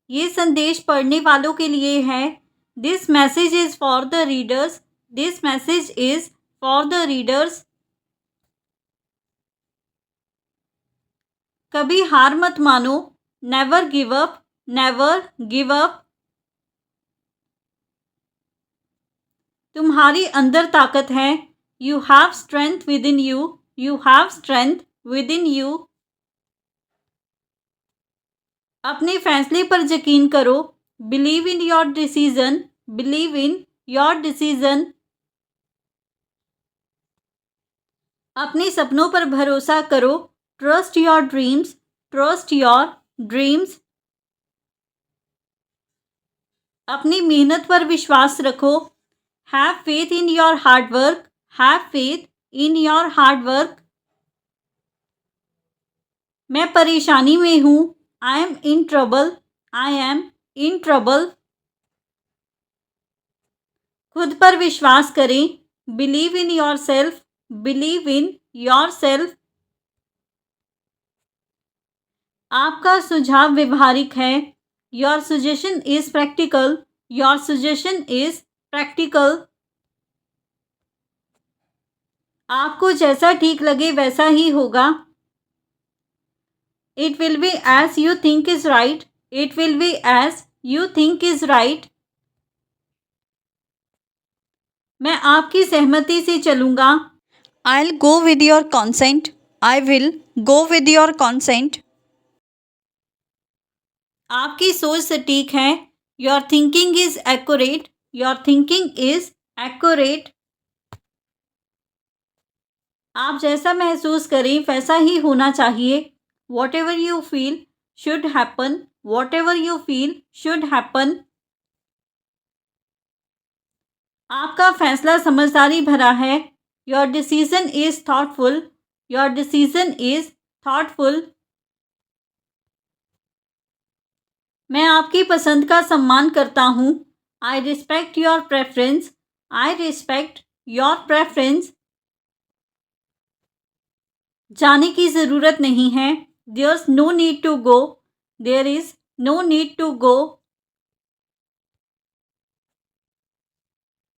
ये संदेश पढ़ने वालों के लिए है। This message is for the readers. This message is for the readers. कभी हार मत मानो। Never give up. Never give up. तुम्हारी अंदर ताकत है। You have strength with in you. You have strength with in you. अपने फैसले पर यकीन करो। Believe in your decision. Believe in your decision. अपने सपनों पर भरोसा करो। Trust your dreams. Trust your dreams. अपनी मेहनत पर विश्वास रखो। Have faith in your hard work. Have faith in your hard work. मैं परेशानी में हूँ। I am in trouble. I am in trouble. खुद पर विश्वास करें। Believe in yourself. Believe in yourself. आपका सुझाव व्यवहारिक है। Your suggestion is practical. Your suggestion is practical. आपको जैसा ठीक लगे वैसा ही होगा। It will be as you think is right. It will be as you think is right. मैं आपकी सहमति से चलूँगा। I will go with your consent. I will go with your consent. आपकी सोच सटीक है। Your thinking is accurate. Your thinking is accurate. आप जैसा महसूस करें वैसा ही होना चाहिए। Whatever you feel should happen. Whatever you feel should happen. आपका फैसला समझदारी भरा है। Your decision is thoughtful. Your decision is thoughtful. मैं आपकी पसंद का सम्मान करता हूँ। I respect your preference. I respect your preference. जाने की ज़रूरत नहीं है। There is no need to go. There is no need to go.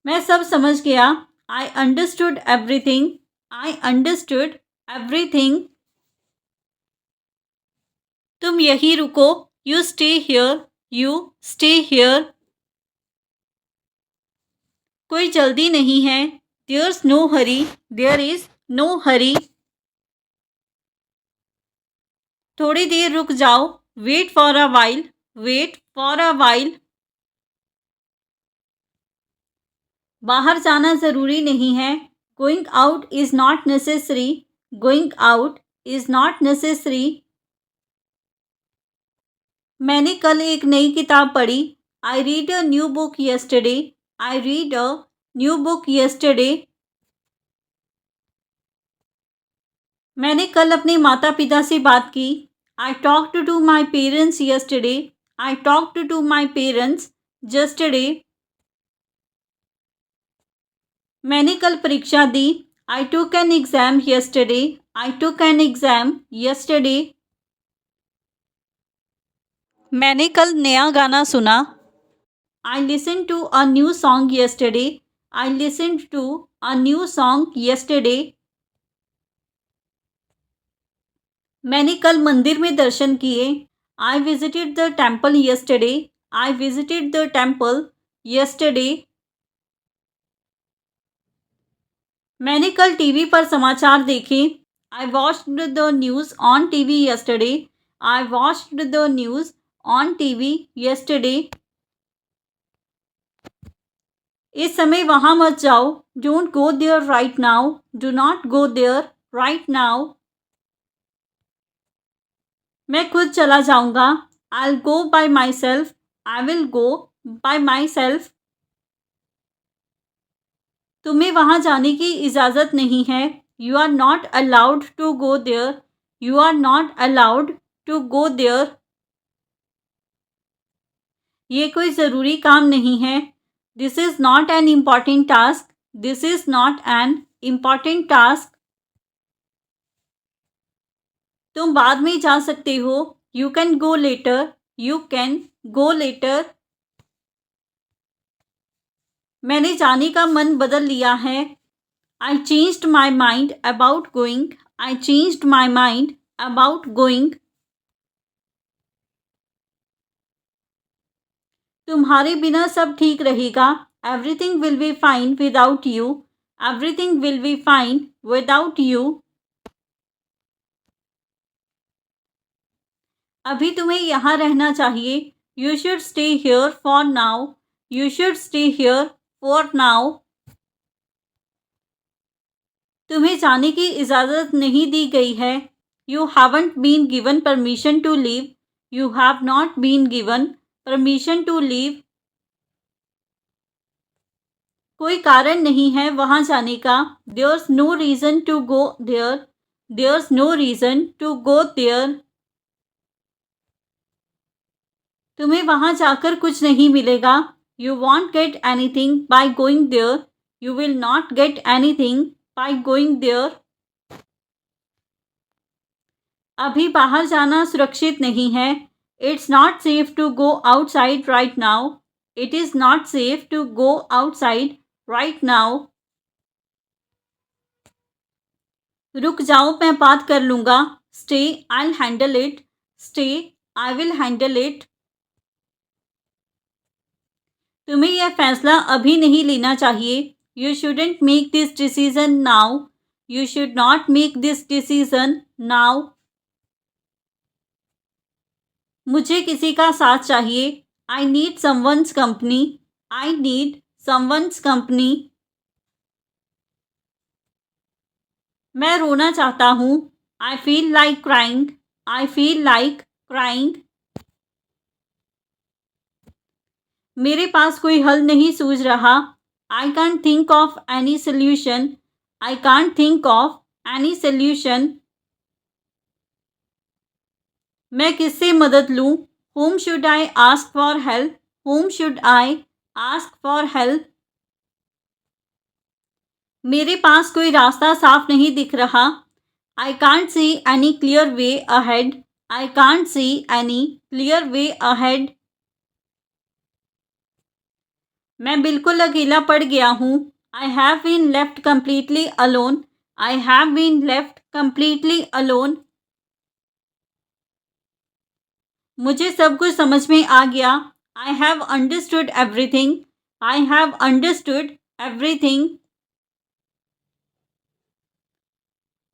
मैं सब समझ गया। I understood everything. I understood everything. तुम यहीं रुको। You stay here. You stay here. कोई जल्दी नहीं है। There is no hurry. There is no hurry. थोड़ी देर रुक जाओ। Wait for a while. Wait for a while. बाहर जाना ज़रूरी नहीं है। Going out is not necessary. Going out is not necessary. मैंने कल एक नई किताब पढ़ी। I read a new book yesterday. I read a new book yesterday. मैंने कल अपने माता पिता से बात की। I talked to my parents yesterday. I talked to my parents yesterday। मैंने कल परीक्षा दी। I took an exam yesterday। I took an exam yesterday। मैंने कल नया गाना सुना। I listen to a new song yesterday। I listen to a new song yesterday। मैंने कल मंदिर में दर्शन किए। I visited the temple yesterday। I visited the temple yesterday। मैंने कल टीवी पर समाचार देखे। I watched the news on TV yesterday। I watched the news on TV yesterday। इस समय वहाँ मत जाओ। Don't go there right now. Do not go there right now. मैं खुद चला जाऊँगा। I will go by myself. I will go by myself. तुम्हें वहाँ जाने की इजाज़त नहीं है। You are not allowed to go there. You are not allowed to go there. ये कोई ज़रूरी काम नहीं है। This is not an important task. This is not an important task. तुम बाद में जा सकते हो। You can go later. You can go later. मैंने जाने का मन बदल लिया है. I changed my mind about going. I changed my mind about going. तुम्हारे बिना सब ठीक रहेगा. Everything will be fine without you. Everything will be fine without you. अभी तुम्हें यहाँ रहना चाहिए. You should stay here for now. You should stay here for now. तुम्हें जाने की इजाज़त नहीं दी गई है. You haven't been given permission to leave. You have not been given permission to leave. कोई कारण नहीं है वहाँ जाने का. There's no reason to go there. There's no reason to go there. तुम्हें वहाँ जाकर कुछ नहीं मिलेगा. You won't get anything by going there. You will not get anything by going there. अभी बाहर जाना सुरक्षित नहीं है. It's not safe to go outside right now. It is not safe to go outside right now. रुक जाओ मैं बात कर लूँगा. Stay, I'll handle it. Stay, I will handle it. तुम्हें यह फैसला अभी नहीं लेना चाहिए. You shouldn't make this decision now. You should not make this decision now. मुझे किसी का साथ चाहिए. I need someone's company. I need someone's company. मैं रोना चाहता हूँ. I feel like crying. I feel like crying. मेरे पास कोई हल नहीं सूझ रहा. I can't think of any solution. I can't think of any solution. मैं किससे मदद लूँ? Whom should I ask for help? Whom should I ask for help? मेरे पास कोई रास्ता साफ नहीं दिख रहा. I can't see any clear way ahead. I can't see any clear way ahead. मैं बिल्कुल अकेला पड़ गया हूँ. I have been left completely alone. I have been left completely alone. मुझे सब कुछ समझ में आ गया. I have understood everything. I have understood everything.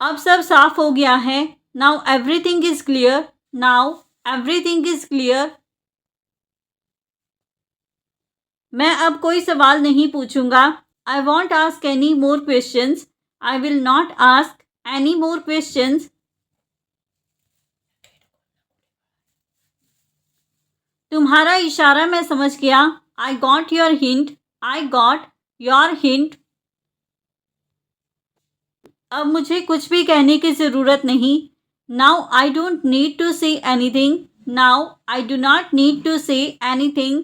अब सब साफ हो गया है. Now everything is clear. Now everything is clear. मैं अब कोई सवाल नहीं पूछूंगा. I won't ask any more questions. I will not ask any more questions. तुम्हारा इशारा मैं समझ गया. I got your hint. I got your hint. अब मुझे कुछ भी कहने की ज़रूरत नहीं. Now I don't need to say anything. Now I do not need to say anything.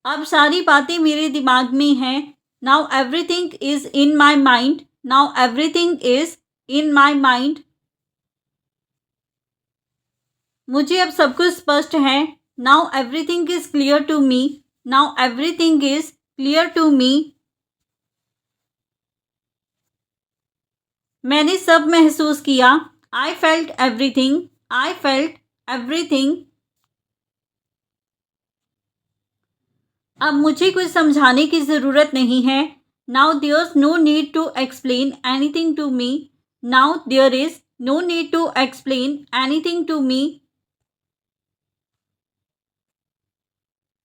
अब सारी बातें मेरे दिमाग में हैं. Now everything is in my mind. Now everything is in my mind. मुझे अब सब कुछ स्पष्ट है. Now everything is clear to me. Now everything is clear to me. मैंने सब महसूस किया. I felt everything. I felt everything. अब मुझे कुछ समझाने की ज़रूरत नहीं है. Now there's no need to explain anything to me. Now there is no need to explain anything to me.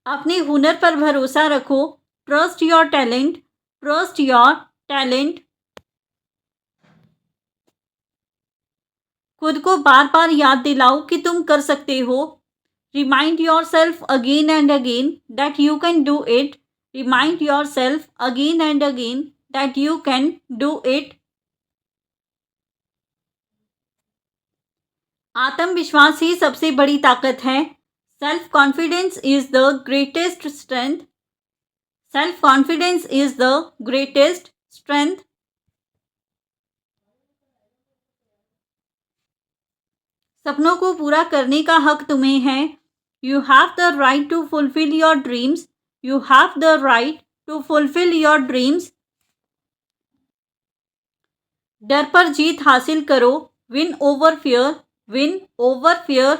अपने हुनर पर भरोसा रखो. Trust your talent. Trust your talent. खुद को बार बार याद दिलाओ कि तुम कर सकते हो. Remind yourself again and again that you can do it. Remind yourself again and again that you can do it. आत्मविश्वास ही सबसे बड़ी ताकत है. Self confidence is the greatest strength. Self confidence is the greatest strength. सपनों को पूरा करने का हक तुम्हें है। You have the right to fulfil your dreams. You have the right to fulfil your dreams. डर पर जीत हासिल करो। Win over fear. Win over fear.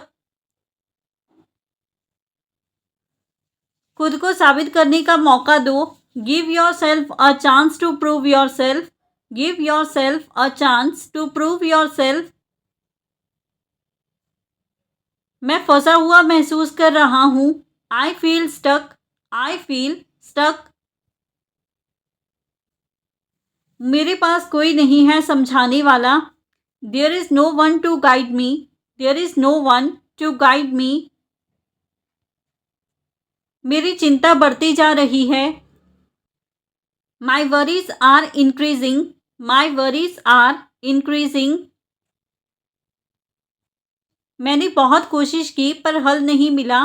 खुद को साबित करने का मौका दो। Give yourself a chance to prove yourself. Give yourself a chance to prove yourself. मैं फंसा हुआ महसूस कर रहा हूँ। I feel stuck. I feel stuck. मेरे पास कोई नहीं है समझाने वाला। There is no one to guide me. There is no one to guide me. मेरी चिंता बढ़ती जा रही है। My worries are increasing. My worries are increasing. मैंने बहुत कोशिश की पर हल नहीं मिला।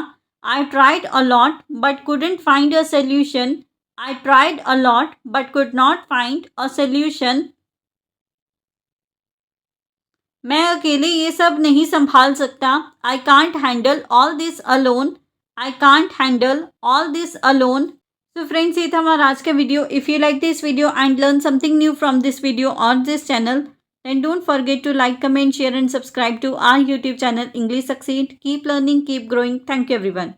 I tried a lot but couldn't find a solution. I tried a lot but could not find a solution. मैं अकेले ये सब नहीं संभाल सकता। I can't handle all this alone. I can't handle all this alone. So friends, ये था हमारा आज का video. If you like this video and learn something new from this video or this channel, then don't forget to like, comment, share and subscribe to our YouTube channel English Succeed. Keep learning, keep growing. Thank you everyone.